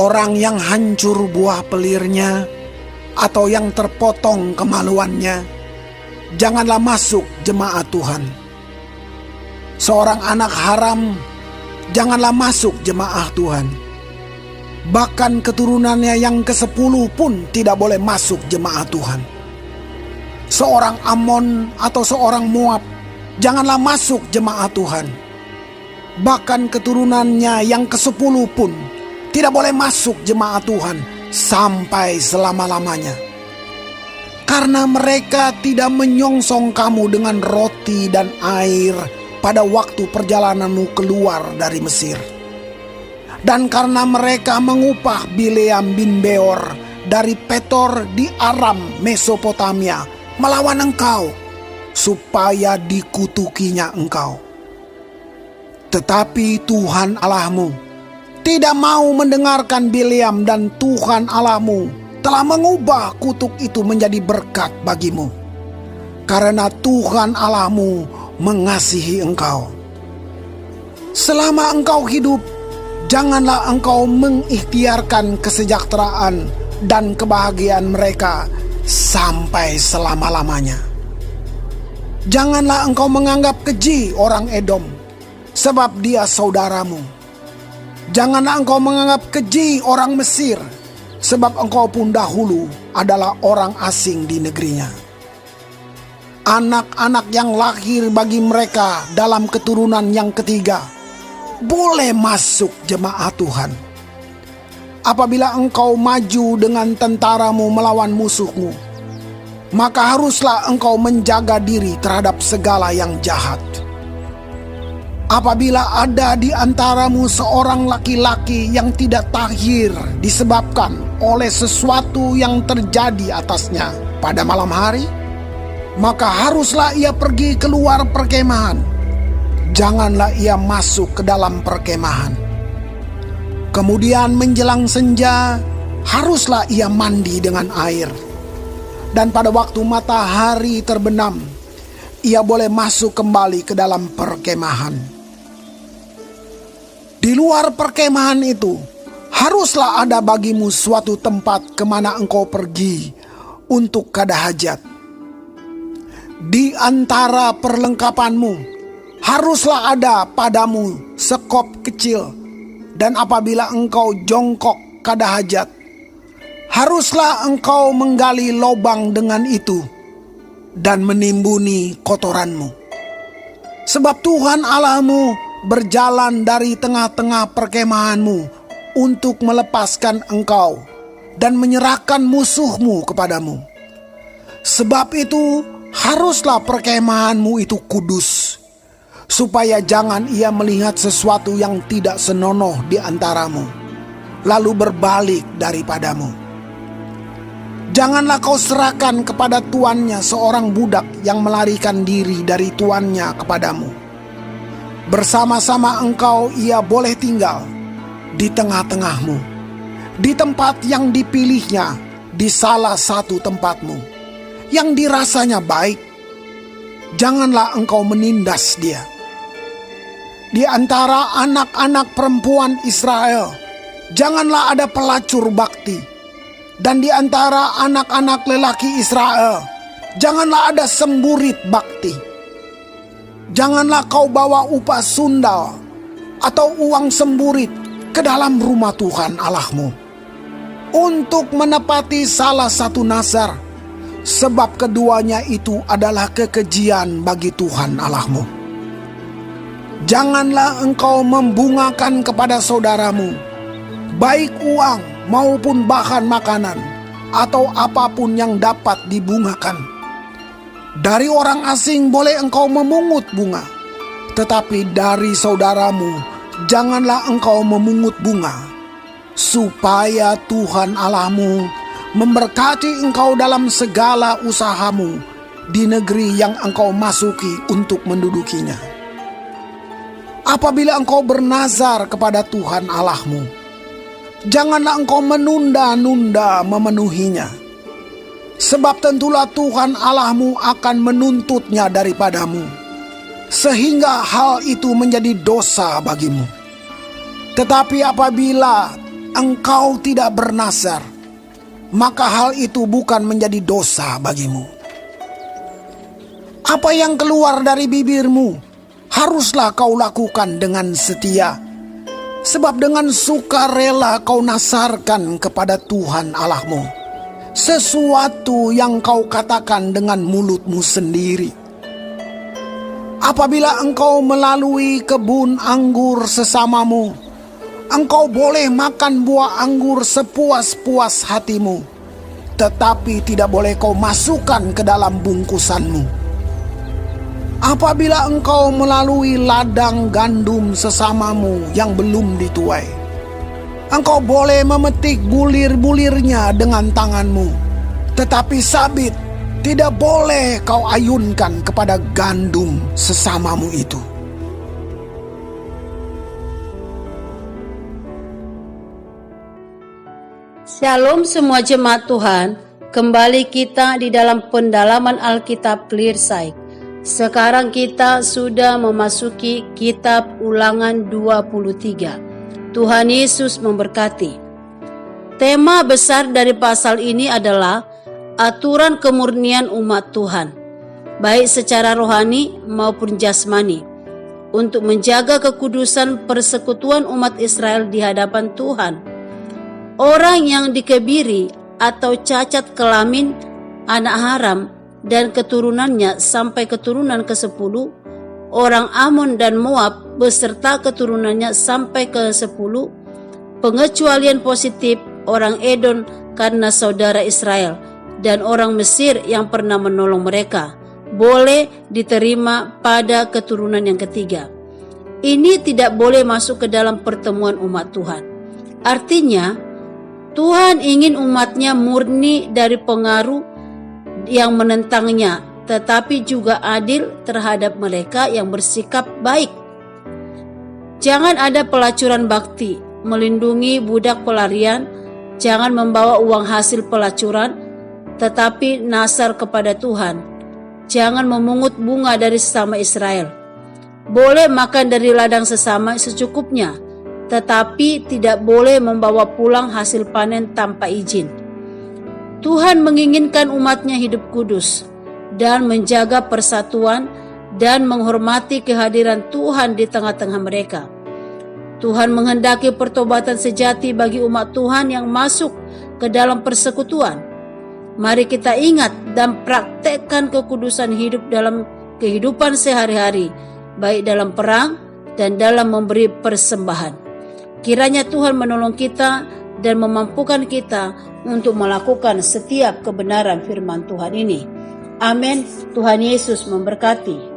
Orang yang hancur buah pelirnya atau yang terpotong kemaluannya, janganlah masuk jemaat Tuhan. Seorang anak haram, janganlah masuk jemaah Tuhan. Bahkan keturunannya yang ke-10 pun tidak boleh masuk jemaat Tuhan. Seorang Amon atau seorang Moab, janganlah masuk jemaat Tuhan. Bahkan keturunannya yang ke-10 pun tidak boleh masuk jemaat Tuhan sampai selama-lamanya. Karena mereka tidak menyongsong kamu dengan roti dan air pada waktu perjalananmu keluar dari Mesir. Dan karena mereka mengupah Bileam bin Beor dari Petor di Aram Mesopotamia melawan engkau, supaya dikutukinya engkau. Tetapi Tuhan Allahmu tidak mau mendengarkan Bileam, dan Tuhan Allahmu telah mengubah kutuk itu menjadi berkat bagimu. Karena Tuhan Allahmu mengasihi engkau. Selama engkau hidup, janganlah engkau mengikhtiarkan kesejahteraan dan kebahagiaan mereka sampai selama-lamanya. Janganlah engkau menganggap keji orang Edom, sebab dia saudaramu. Janganlah engkau menganggap keji orang Mesir, sebab engkau pun dahulu adalah orang asing di negerinya. Anak-anak yang lahir bagi mereka dalam keturunan yang ketiga boleh masuk jemaat Tuhan. Apabila engkau maju dengan tentaramu melawan musuhmu, maka haruslah engkau menjaga diri terhadap segala yang jahat. Apabila ada di antaramu seorang laki-laki yang tidak tahir disebabkan oleh sesuatu yang terjadi atasnya pada malam hari, maka haruslah ia pergi keluar perkemahan. Janganlah ia masuk ke dalam perkemahan. Kemudian menjelang senja, haruslah ia mandi dengan air. Dan pada waktu matahari terbenam, ia boleh masuk kembali ke dalam perkemahan. Di luar perkemahan itu, haruslah ada bagimu suatu tempat kemana engkau pergi untuk kada hajat. Di antara perlengkapanmu, haruslah ada padamu sekop kecil, dan apabila engkau jongkok kada hajat, haruslah engkau menggali lobang dengan itu dan menimbuni kotoranmu. Sebab Tuhan Allahmu berjalan dari tengah-tengah perkemahanmu untuk melepaskan engkau dan menyerahkan musuhmu kepadamu. Sebab itu haruslah perkemahanmu itu kudus, supaya jangan ia melihat sesuatu yang tidak senonoh di antaramu, lalu berbalik daripadamu. Janganlah kau serahkan kepada tuannya seorang budak yang melarikan diri dari tuannya kepadamu. Bersama-sama engkau ia boleh tinggal di tengah-tengahmu, di tempat yang dipilihnya, di salah satu tempatmu, yang dirasanya baik. Janganlah engkau menindas dia. Di antara anak-anak perempuan Israel, janganlah ada pelacur bakti. Dan di antara anak-anak lelaki Israel, janganlah ada semburit bakti. Janganlah kau bawa upah sundal atau uang semburit ke dalam rumah Tuhan Allahmu untuk menepati salah satu nazar, sebab keduanya itu adalah kekejian bagi Tuhan Allahmu. Janganlah engkau membungakan kepada saudaramu, baik uang maupun bahan makanan atau apapun yang dapat dibungakan. Dari orang asing boleh engkau memungut bunga, tetapi dari saudaramu janganlah engkau memungut bunga, supaya Tuhan Allahmu memberkati engkau dalam segala usahamu di negeri yang engkau masuki untuk mendudukinya. Apabila engkau bernazar kepada Tuhan Allahmu, janganlah engkau menunda-nunda memenuhinya. Sebab tentulah Tuhan Allahmu akan menuntutnya daripadamu, sehingga hal itu menjadi dosa bagimu. Tetapi apabila engkau tidak bernasar, maka hal itu bukan menjadi dosa bagimu. Apa yang keluar dari bibirmu haruslah kau lakukan dengan setia, sebab dengan sukarela kau nasarkan kepada Tuhan Allahmu sesuatu yang kau katakan dengan mulutmu sendiri. Apabila engkau melalui kebun anggur sesamamu, engkau boleh makan buah anggur sepuas-puas hatimu, tetapi tidak boleh kau masukkan ke dalam bungkusanmu. Apabila engkau melalui ladang gandum sesamamu yang belum dituai, engkau boleh memetik bulir-bulirnya dengan tanganmu, tetapi sabit tidak boleh kau ayunkan kepada gandum sesamamu itu. Shalom semua jemaat Tuhan, kembali kita di dalam pendalaman Alkitab Clearsight. Sekarang kita sudah memasuki kitab Ulangan 23. Tuhan Yesus memberkati. Tema besar dari pasal ini adalah aturan kemurnian umat Tuhan, baik secara rohani maupun jasmani, untuk menjaga kekudusan persekutuan umat Israel di hadapan Tuhan. Orang yang dikebiri atau cacat kelamin, anak haram, dan keturunannya sampai keturunan ke-10, orang Amon dan Moab beserta keturunannya sampai ke-10, pengecualian positif orang Edom karena saudara Israel, dan orang Mesir yang pernah menolong mereka, boleh diterima pada keturunan yang ketiga. Ini tidak boleh masuk ke dalam pertemuan umat Tuhan. Artinya, Tuhan ingin umatnya murni dari pengaruh yang menentangnya, tetapi juga adil terhadap mereka yang bersikap baik. Jangan ada pelacuran bakti, melindungi budak pelarian, jangan membawa uang hasil pelacuran, tetapi nasar kepada Tuhan. Jangan memungut bunga dari sesama Israel. Boleh makan dari ladang sesama secukupnya, tetapi tidak boleh membawa pulang hasil panen tanpa izin. Tuhan menginginkan umatnya hidup kudus dan menjaga persatuan dan menghormati kehadiran Tuhan di tengah-tengah mereka. Tuhan menghendaki pertobatan sejati bagi umat Tuhan yang masuk ke dalam persekutuan. Mari kita ingat dan praktekkan kekudusan hidup dalam kehidupan sehari-hari, baik dalam perang dan dalam memberi persembahan. Kiranya Tuhan menolong kita dan memampukan kita untuk melakukan setiap kebenaran firman Tuhan ini. Amin. Tuhan Yesus memberkati.